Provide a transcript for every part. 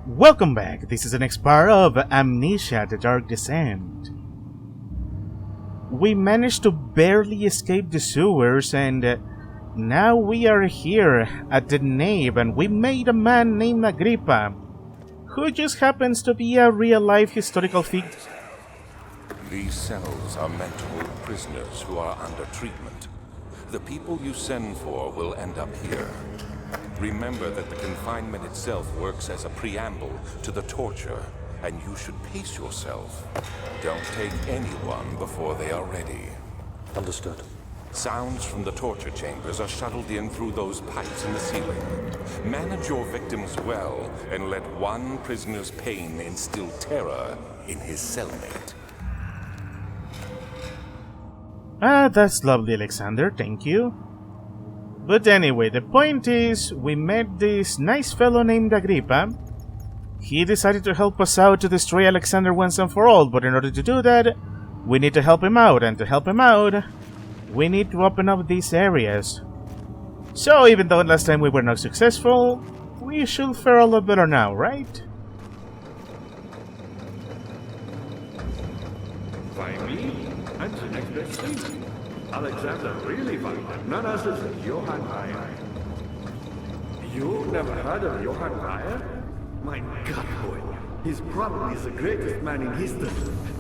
Welcome back. This is the next part of Amnesia: The Dark Descent. We managed to barely escape the sewers, and now we are here at the nave, and we made a man named Agrippa, who just happens to be a real-life historical figure. These cells are meant to hold prisoners who are under treatment. The people you send for will end up here. Remember that the confinement itself works as a preamble to the torture, and you should pace yourself. Don't take anyone before they are ready. Understood. Sounds from the torture chambers are shuttled in through those pipes in the ceiling. Manage your victims well, and let one prisoner's pain instill terror in his cellmate. That's lovely, Alexander, thank you. But anyway, the point is, we met this nice fellow named Agrippa. He decided to help us out to destroy Alexander once and for all, but in order to do that, we need to help him out, and to help him out, we need to open up these areas. So even though last time we were not successful, we should fare a lot better now, right? By me? And the next best thing. Alexander really found none other than Johann Meyer. You never heard of Johann Meyer? My God, boy. He's probably the greatest man in history.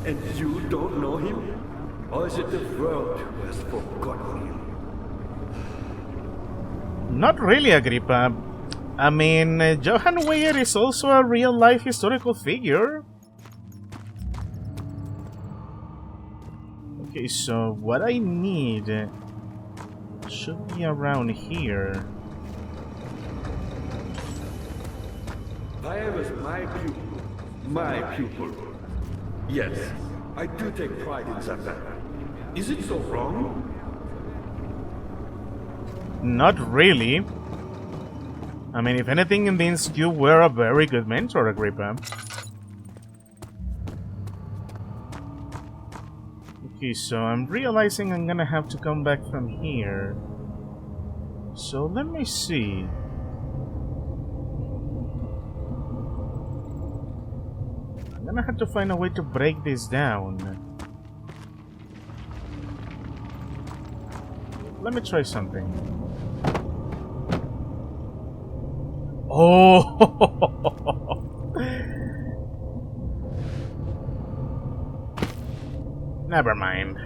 And you don't know him? Or is it the world who has forgotten him? Not really, Agrippa. I mean, Johann Meyer is also a real-life historical figure. Okay, so what I need should be around here. Meyer was my pupil. My pupil. Yes, I do take pride in that. Is it so wrong? Not really. I mean, if anything, it means you were a very good mentor, Agrippa. Okay, so I'm realizing I'm gonna have to come back from here. So let me see. I'm gonna have to find a way to break this down. Let me try something. Oh! Never mind.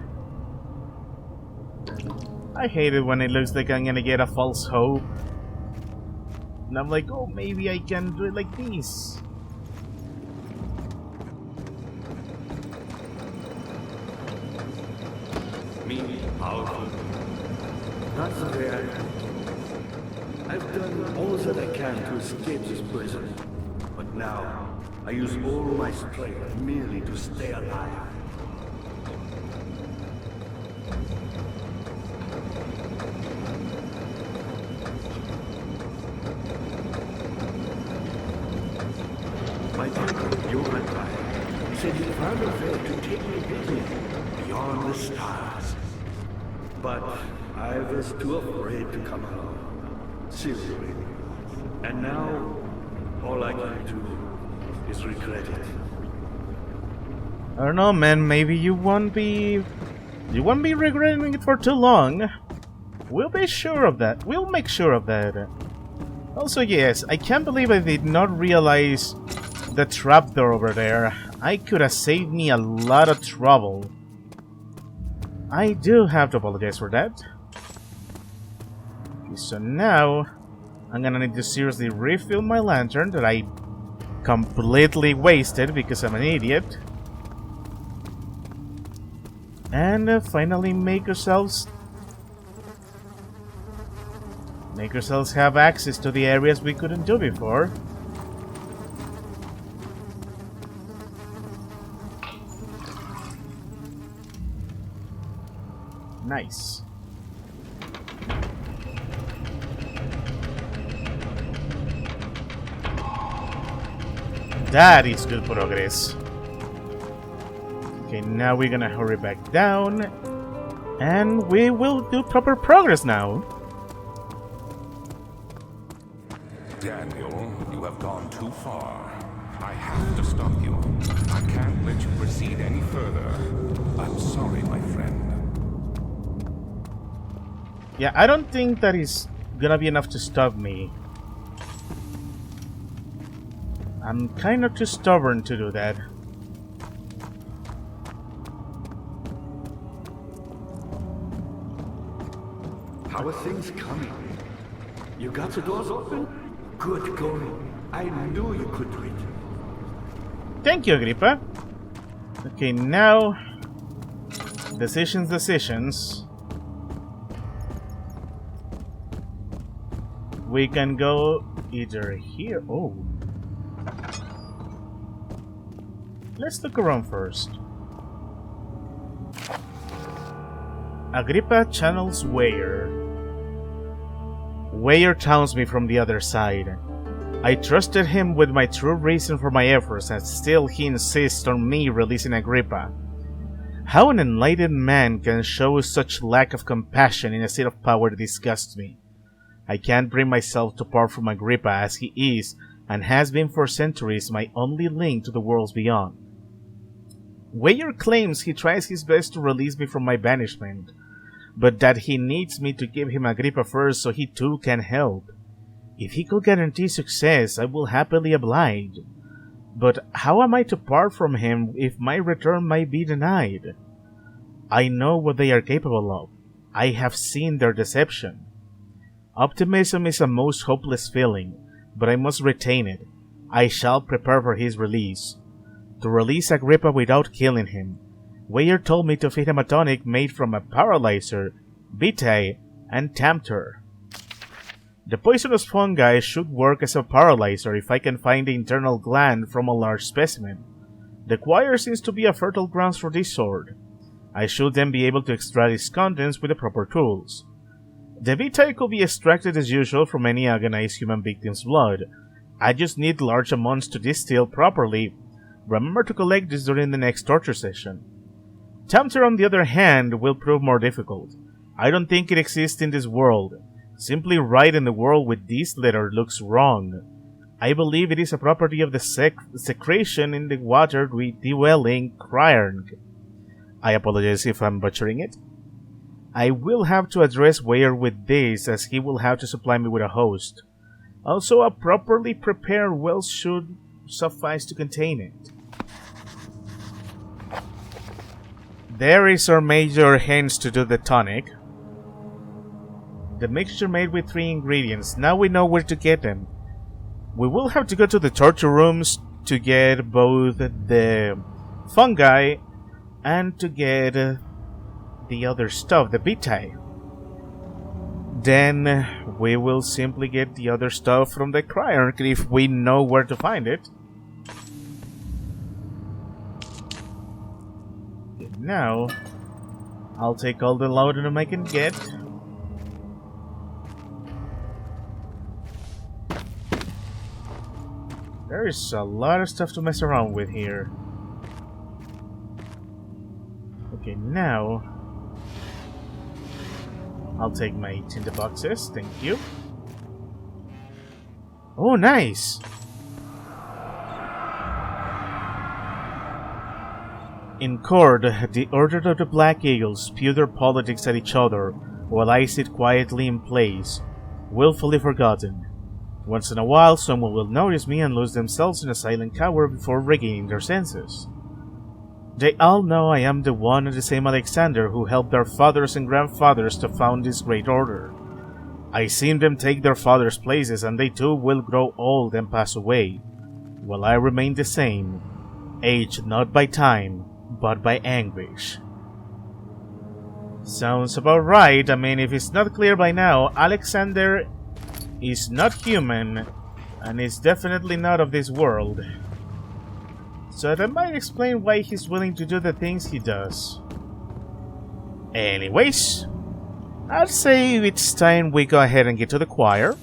I hate it when it looks like I'm gonna get a false hope. And I'm like, oh, maybe I can do it like this. Me, powerful. Not so bad. I've done all that I can to escape this prison. But now, I use all my strength merely to stay alive. My pupil, Johann Meyer, said he found a way to take me with him beyond the stars. But I was too afraid to come along. Seriously. And now, all I can do is regret it. I don't know, man. Maybe you won't be regretting it for too long. We'll be sure of that. We'll make sure of that. Also, yes, I can't believe I did not realize the trapdoor over there. I could have saved me a lot of trouble. I do have to apologize for that. Okay, so now I'm gonna need to seriously refill my lantern that I completely wasted because I'm an idiot. And finally make ourselves have access to the areas we couldn't do before. Nice. That is good progress. Okay, now we're gonna hurry back down, and we will do proper progress now. Daniel, you have gone too far. I have to stop you. I can't let you proceed any further. I'm sorry, my friend. Yeah, I don't think that is gonna be enough to stop me. I'm kind of too stubborn to do that. How are things coming? You got the doors open? Good going. I knew you could do it. Thank you, Agrippa. Okay, now... Decisions. We can go either here... Oh. Let's look around first. Agrippa channels Weyer. Weyer taunts me from the other side. I trusted him with my true reason for my efforts, and still he insists on me releasing Agrippa. How an enlightened man can show such lack of compassion in a seat of power disgusts me. I can't bring myself to part from Agrippa, as he is, and has been for centuries, my only link to the worlds beyond. Weyer claims he tries his best to release me from my banishment, but that he needs me to give him Agrippa first so he too can help. If he could guarantee success, I will happily oblige. But how am I to part from him if my return might be denied? I know what they are capable of. I have seen their deception. Optimism is a most hopeless feeling, but I must retain it. I shall prepare for his release. To release Agrippa without killing him, Weyer told me to feed him a tonic made from a paralyzer, vitae, and tempter. The poisonous fungi should work as a paralyzer if I can find the internal gland from a large specimen. The choir seems to be a fertile ground for this sword. I should then be able to extract its contents with the proper tools. The vitae could be extracted as usual from any agonized human victim's blood. I just need large amounts to distill properly. Remember to collect this during the next torture session. Tempter, on the other hand, will prove more difficult. I don't think it exists in this world. Simply writing the world with this letter looks wrong. I believe it is a property of the secretion in the water we dwell in Cryarn. I apologize if I'm butchering it. I will have to address Weyer with this, as he will have to supply me with a host. Also, a properly prepared well should suffice to contain it. There is our major hints to do the tonic. The mixture made with 3 ingredients. Now we know where to get them. We will have to go to the torture rooms to get both the fungi and to get the other stuff, the vitae. Then we will simply get the other stuff from the Cryarch if we know where to find it. Now, I'll take all the laudanum I can get. There is a lot of stuff to mess around with here. Okay, now I'll take my tinder boxes, thank you. Oh, nice! In court, the Order of the Black Eagles spew their politics at each other, while I sit quietly in place, willfully forgotten. Once in a while, someone will notice me and lose themselves in a silent cower before regaining their senses. They all know I am the one and the same Alexander who helped their fathers and grandfathers to found this great order. I seen them take their fathers' places, and they too will grow old and pass away, while I remain the same, aged not by time, but by anguish. Sounds about right. I mean, if it's not clear by now, Alexander is not human, and is definitely not of this world. So that might explain why he's willing to do the things he does. Anyways, I'd say it's time we go ahead and get to the choir.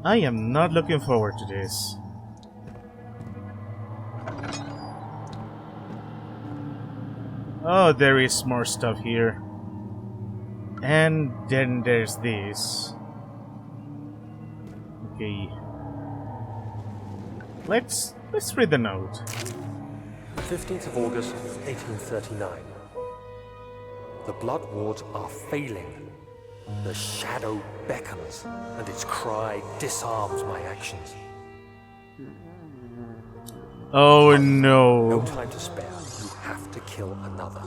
I am not looking forward to this. Oh, there is more stuff here. And then there's this. Okay. Let's read the note. 15th of August, 1839. The blood wards are failing. The shadow beckons, and its cry disarms my actions. Oh No no. time to spare. You have to kill another.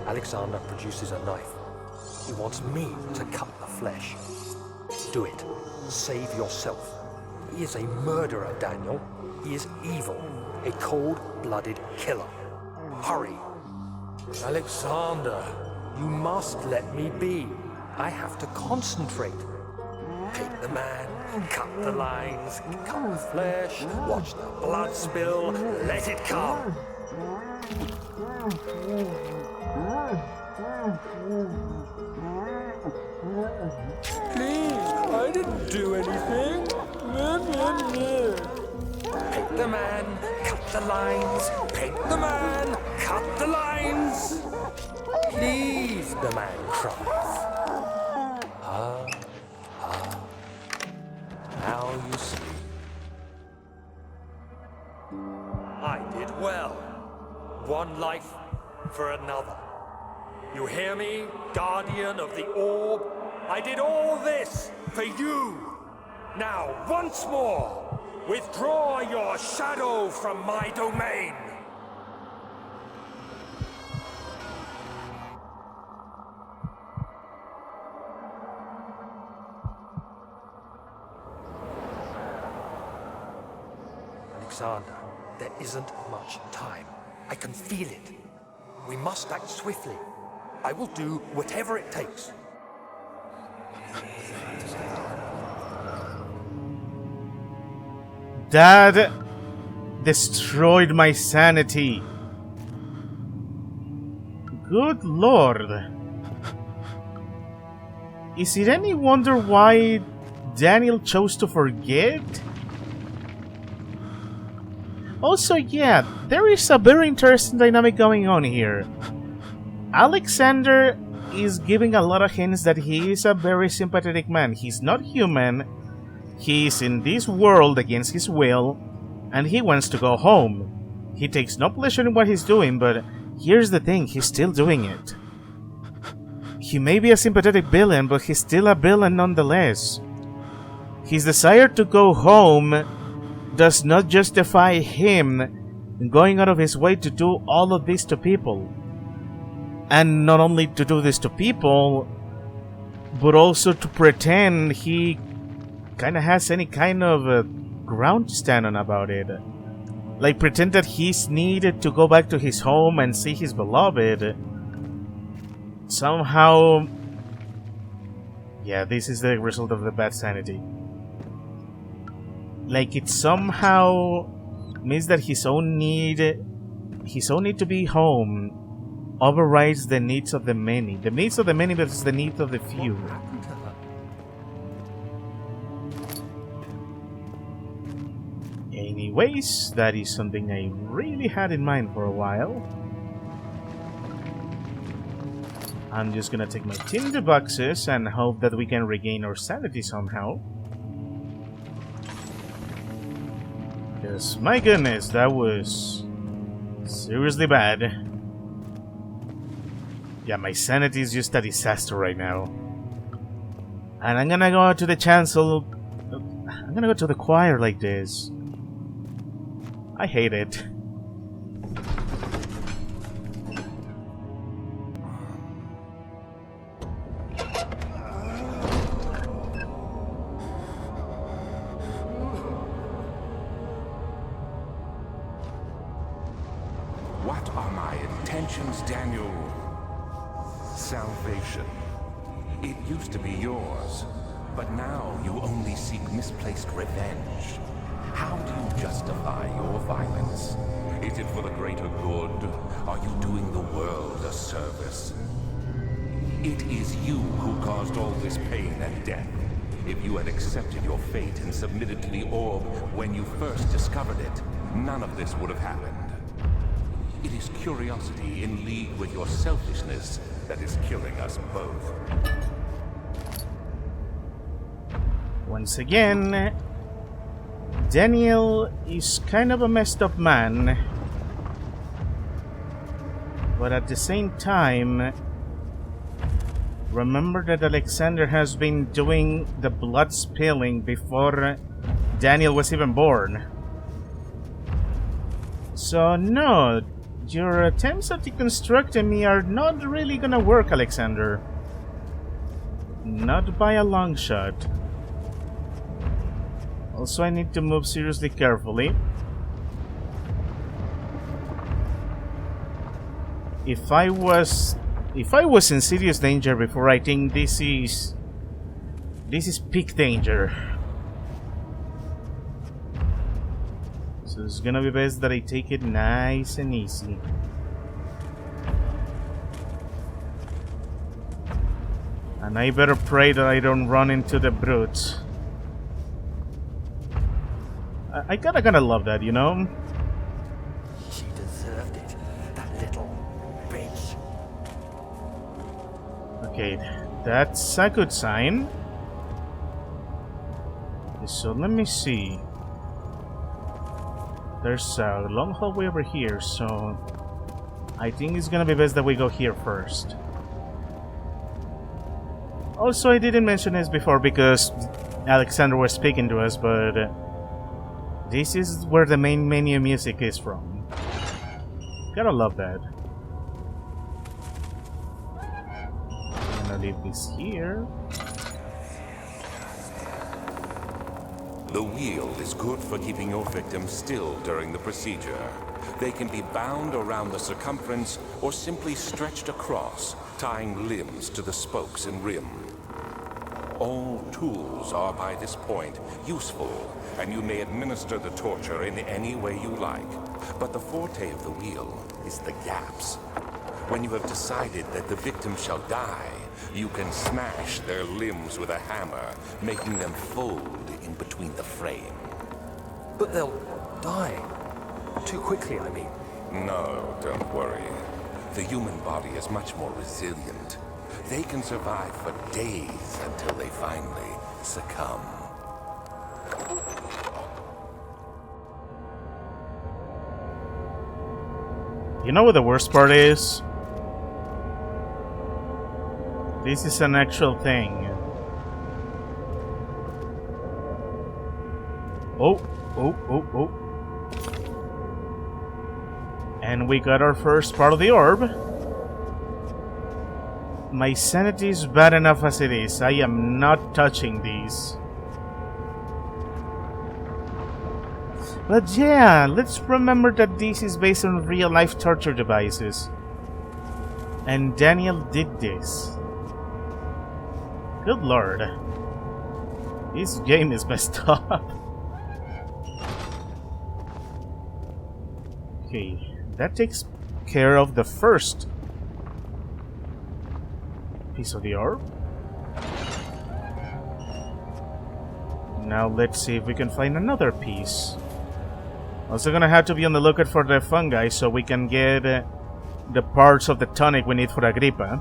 Alexander produces a knife. He wants me to cut the flesh. Do it. Save yourself. He is a murderer, Daniel. He is evil. A cold-blooded killer. Hurry. Alexander, you must let me be. I have to concentrate. Take the man, cut the lines, cut the flesh, watch the blood spill, let it come. Please, I didn't do anything. Paint the man, cut the lines, paint the man, cut the lines. Please, the man cries. Now you see. I did well. One life for another. You hear me, guardian of the orb? I did all this for you. Now, once more, withdraw your shadow from my domain. Alexander, there isn't much time. I can feel it. We must act swiftly. I will do whatever it takes. That destroyed my sanity. Good lord. Is it any wonder why Daniel chose to forget? Also, yeah, there is a very interesting dynamic going on here. Alexander is giving a lot of hints that he is a very sympathetic man. He's not human. He is in this world against his will, and he wants to go home. He takes no pleasure in what he's doing, but here's the thing, he's still doing it. He may be a sympathetic villain, but he's still a villain nonetheless. His desire to go home does not justify him going out of his way to do all of this to people. And not only to do this to people, but also to pretend he kind of has any kind of ground to stand on about it. Like pretend that he's needed to go back to his home and see his beloved. Somehow... yeah, this is the result of the bad sanity. Like it somehow means that his own need to be home overrides the needs of the many. The needs of the many versus the needs of the few. Anyways, that is something I really had in mind for a while. I'm just gonna take my tinder boxes and hope that we can regain our sanity somehow. Because, my goodness, that was seriously bad. Yeah, my sanity is just a disaster right now. And I'm gonna go to the chancel. I'm gonna go to the choir like this. I hate it. What are my intentions, Daniel? Salvation. It used to be yours, but now you only seek misplaced revenge. How do you justify your violence? Is it for the greater good? Are you doing the world a service? It is you who caused all this pain and death. If you had accepted your fate and submitted to the orb when you first discovered it, none of this would have happened. It is curiosity in league with your selfishness that is killing us both. Once again, Daniel is kind of a messed up man. But at the same time, remember that Alexander has been doing the blood spilling before Daniel was even born. So no, your attempts at deconstructing me are not really gonna work, Alexander. Not by a long shot. Also, I need to move seriously carefully. If I was in serious danger before, I think this is peak danger. So it's gonna be best that I take it nice and easy. And I better pray that I don't run into the brutes. I kinda love that, you know? She deserved it, that little bitch. Okay, that's a good sign. Okay, so let me see. There's a long hallway over here, so I think it's gonna be best that we go here first. Also, I didn't mention this before because Alexander was speaking to us, but this is where the main menu music is from. Gotta love that. I'm gonna leave this here. The wheel is good for keeping your victims still during the procedure. They can be bound around the circumference or simply stretched across, tying limbs to the spokes and rim. All tools are by this point useful, and you may administer the torture in any way you like. But the forte of the wheel is the gaps. When you have decided that the victim shall die, you can smash their limbs with a hammer, making them fold in between the frame. But they'll die. Too quickly, I mean. No, don't worry. The human body is much more resilient. They can survive for days until they finally succumb. You know what the worst part is? This is an actual thing. Oh. And we got our first part of the orb. My sanity is bad enough as it is. I am not touching these. But yeah, let's remember that this is based on real-life torture devices. And Daniel did this. Good lord. This game is messed up. Okay, that takes care of the first piece of the orb. Now let's see if we can find another piece. Also gonna have to be on the lookout for the fungi so we can get the parts of the tonic we need for Agrippa.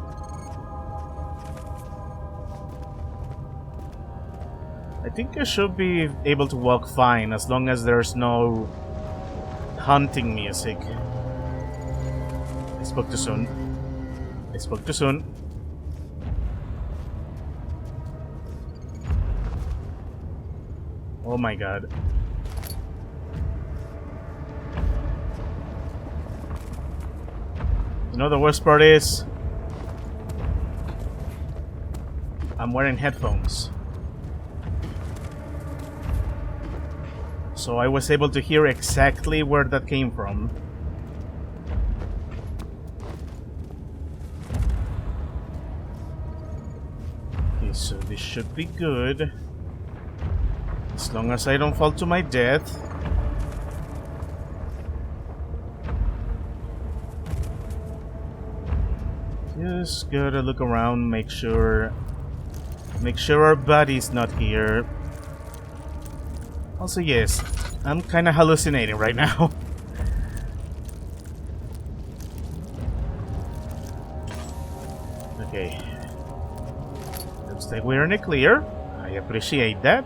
I think I should be able to walk fine as long as there's no hunting music. I spoke too soon. I spoke too soon. Oh my god. You know the worst part is? I'm wearing headphones. So I was able to hear exactly where that came from. Okay, so this should be good. As long as I don't fall to my death. Just gotta look around, make sure our buddy's not here. Also, yes, I'm kinda hallucinating right now. Looks like we're in the clear. I appreciate that.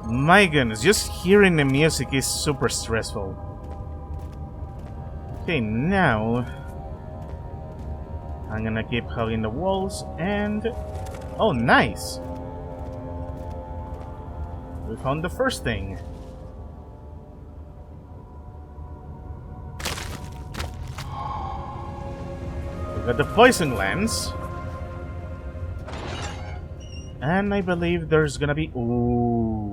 My goodness, just hearing the music is super stressful. Okay, now I'm gonna keep hugging the walls and... oh, nice! We found the first thing. We got the poison glands. And I believe there's gonna be... ooh.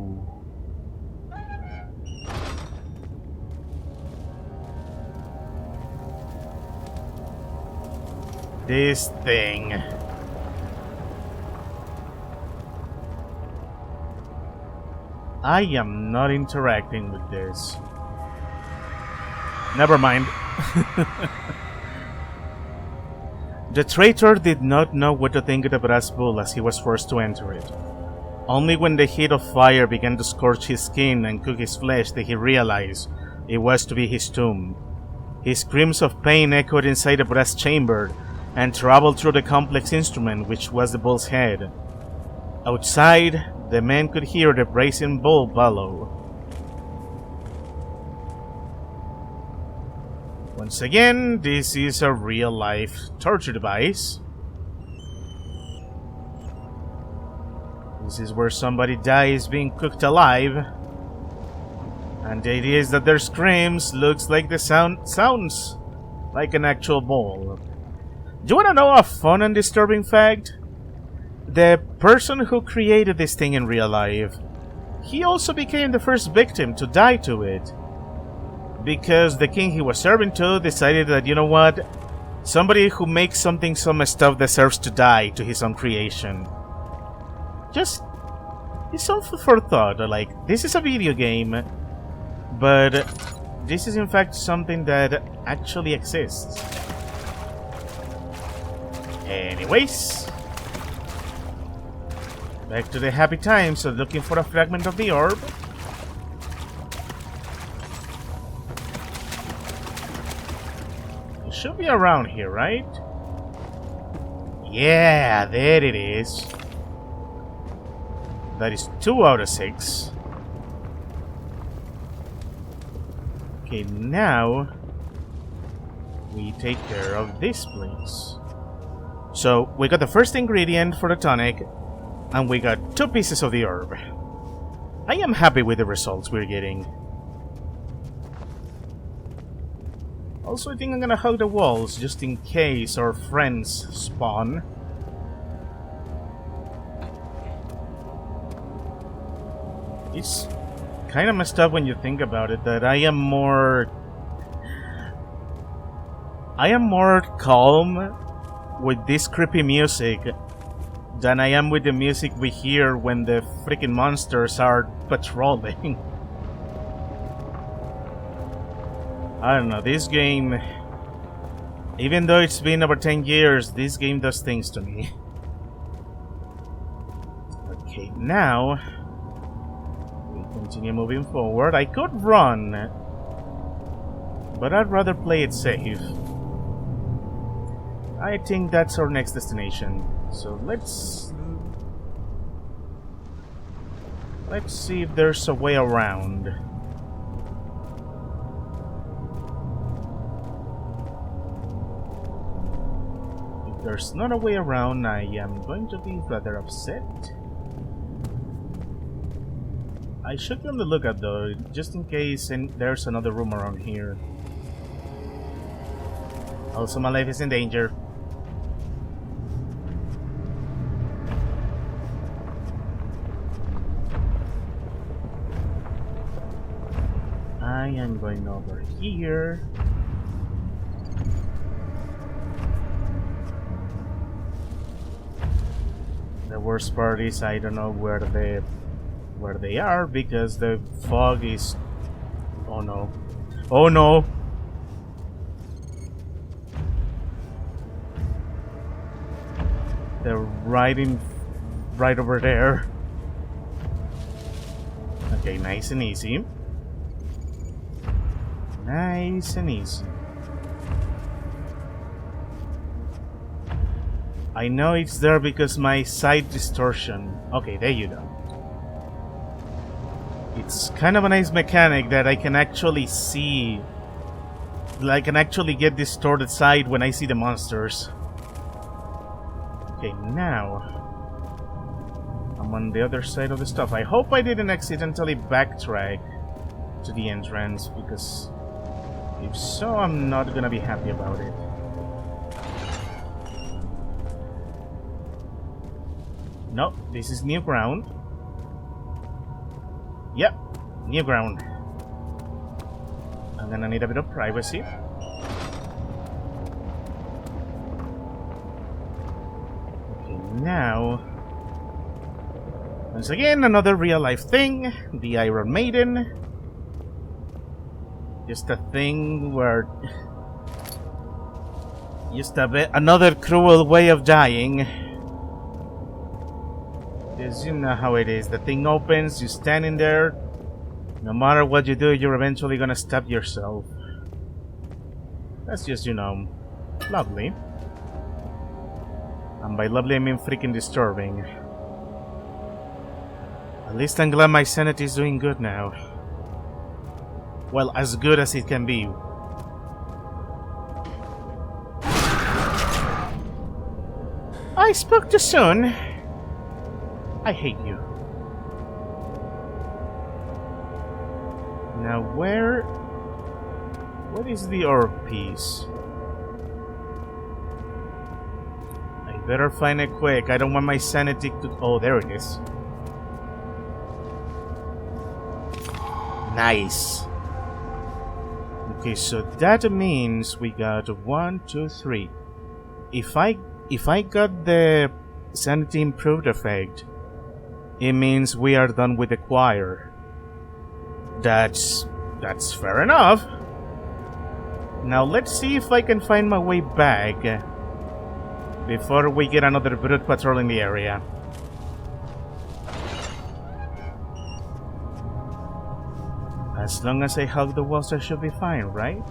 This thing. I am not interacting with this. Never mind. The traitor did not know what to think of the brass bull as he was forced to enter it. Only when the heat of fire began to scorch his skin and cook his flesh did he realize it was to be his tomb. His screams of pain echoed inside the brass chamber and traveled through the complex instrument which was the bull's head. Outside, the men could hear the brazen bull bellow. Once again, this is a real-life torture device. This is where somebody dies being cooked alive. And the idea is that their screams looks like the sounds like an actual bull. Do you want to know a fun and disturbing fact? The person who created this thing in real life, he also became the first victim to die to it. Because the king he was serving to decided that, you know what, somebody who makes something so messed up deserves to die to his own creation. Just, it's some food for thought. Like, this is a video game, but this is in fact something that actually exists. Anyways, back to the happy times of looking for a fragment of the orb. It should be around here, right? Yeah, there it is. That is 2 out of 6. Okay, now we take care of this place. So, we got the first ingredient for the tonic, and we got 2 pieces of the herb. I am happy with the results we're getting. Also, I think I'm gonna hug the walls just in case our friends spawn. It's kind of messed up when you think about it that I am more calm with this creepy music than I am with the music we hear when the freaking monsters are patrolling. I don't know, this game, even though it's been over 10 years, this game does things to me. Okay, now we continue moving forward. I could run, but I'd rather play it safe. I think that's our next destination. So let's see if there's a way around. If there's not a way around, I am going to be rather upset. I should be on the lookout though, just in case there's another room around here. Also, my life is in danger. I am going over here. The worst part is I don't know where they are because the fog is... oh no. Oh no! They're right over there. Okay, nice and easy. Nice and easy. I know it's there because my sight distortion. Okay, there you go. It's kind of a nice mechanic that I can actually see. I can actually get distorted sight when I see the monsters. Okay, now I'm on the other side of the stuff. I hope I didn't accidentally backtrack to the entrance, because if so, I'm not gonna be happy about it. No, this is new ground. Yep, new ground. I'm gonna need a bit of privacy. Okay, now... once again, another real-life thing. The Iron Maiden. Just a thing where... just another cruel way of dying. Because you know how it is. The thing opens, you stand in there. No matter what you do, you're eventually gonna stab yourself. That's just, you know, lovely. And by lovely, I mean freaking disturbing. At least I'm glad my sanity is doing good now. Well, as good as it can be. I spoke too soon. I hate you. Now where... what is the orb piece? I better find it quick. I don't want my sanity to... oh, there it is. Nice. Okay, so that means we got 1, 2, 3. If I got the sanity improved effect, it means we are done with the choir. That's fair enough. Now let's see if I can find my way back before we get another brute patrolling the area. As long as I hug the walls, I should be fine, right?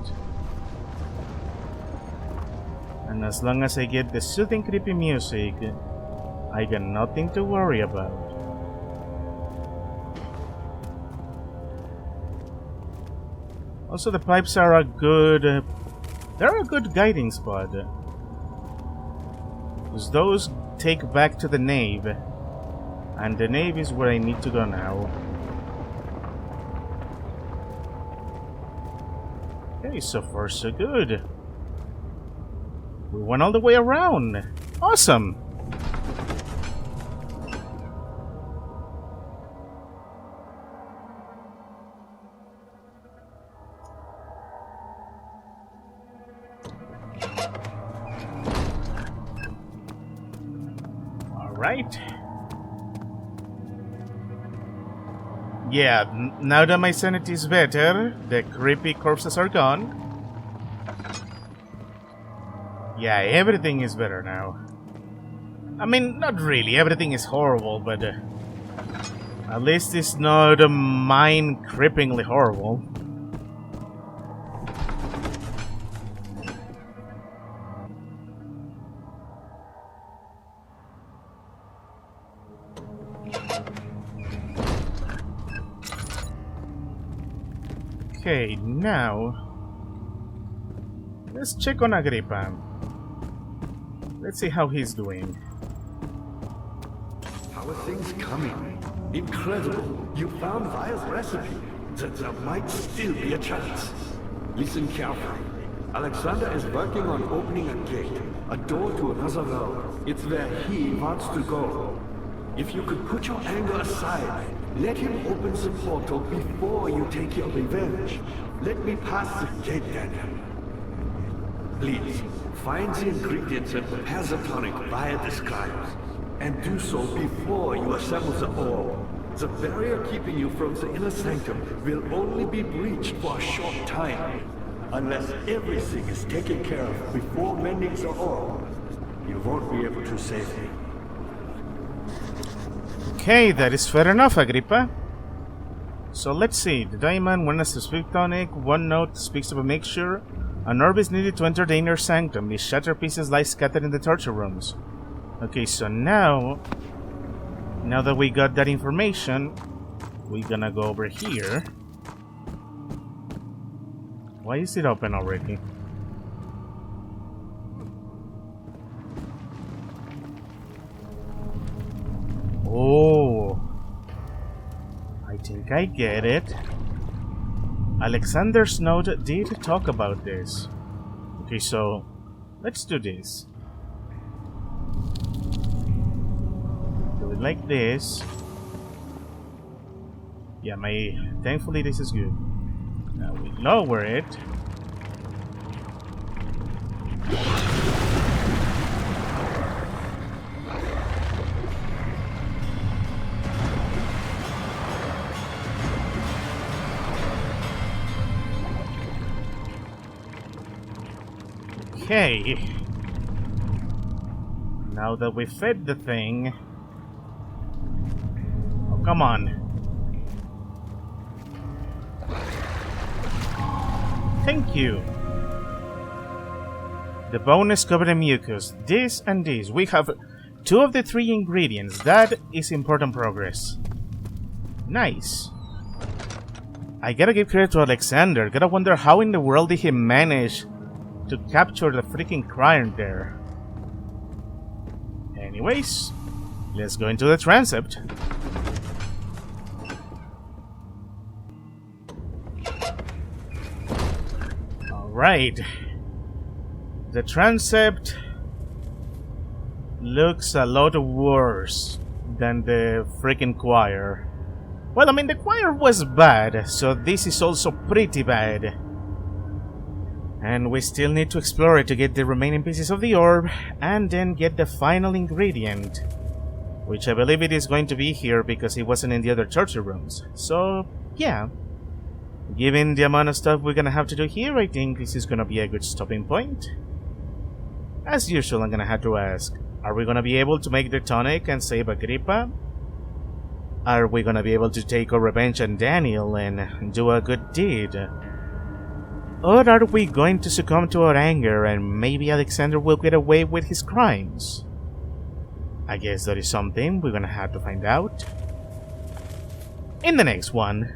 And as long as I get the soothing creepy music, I got nothing to worry about. Also, the pipes are a good... they're a good guiding spot. Because those take back to the nave. And the nave is where I need to go now. Okay, so far so good. We went all the way around. Awesome! Alright. Yeah, now that my sanity is better, the creepy corpses are gone. Yeah, everything is better now. I mean, not really, everything is horrible, but at least it's not mind-creepingly horrible. Okay, now let's check on Agrippa. Let's see how he's doing. How are things coming? Incredible! You found Vaya's recipe. There might still be a chance. Listen carefully. Alexander is working on opening a gate, a door to another realm. It's where he wants to go. If you could put your anger aside, let him open the portal before you take your revenge. Let me pass the gate, Daniel. Please, find the ingredients and prepare the tonic Vaya describes. And do so before you assemble the orb. The barrier keeping you from the inner sanctum will only be breached for a short time. Unless everything is taken care of before mending the orb, you won't be able to save me. Okay, that is fair enough, Agrippa. So let's see. The diamond, one has a speak tonic, one note speaks of a mixture. An orb is needed to enter the inner sanctum. These shattered pieces lie scattered in the torture rooms. Okay, so now that we got that information, we're gonna go over here. Why is it open already? Oh, I think I get it. Alexander's note did talk about this. Okay, so let's do this. Do it like this. Yeah, thankfully this is good. Now we lower it. Okay. Now that we fed the thing. Oh, come on. Thank you. The bone is covered in mucus. This and this. We have 2 of the 3 ingredients. That is important progress. Nice. I gotta give credit to Alexander. Gotta wonder how in the world did he manage to capture the freaking crier there. Anyways, let's go into the transept. Alright. The transept looks a lot worse than the freaking choir. Well, I mean, the choir was bad, so this is also pretty bad. And we still need to explore it to get the remaining pieces of the orb, and then get the final ingredient. Which I believe it is going to be here because it wasn't in the other torture rooms. So, yeah. Given the amount of stuff we're gonna have to do here, I think this is gonna be a good stopping point. As usual, I'm gonna have to ask, are we gonna be able to make the tonic and save Agrippa? Are we gonna be able to take our revenge on Daniel and do a good deed? Or are we going to succumb to our anger and maybe Alexander will get away with his crimes? I guess that is something we're gonna have to find out in the next one.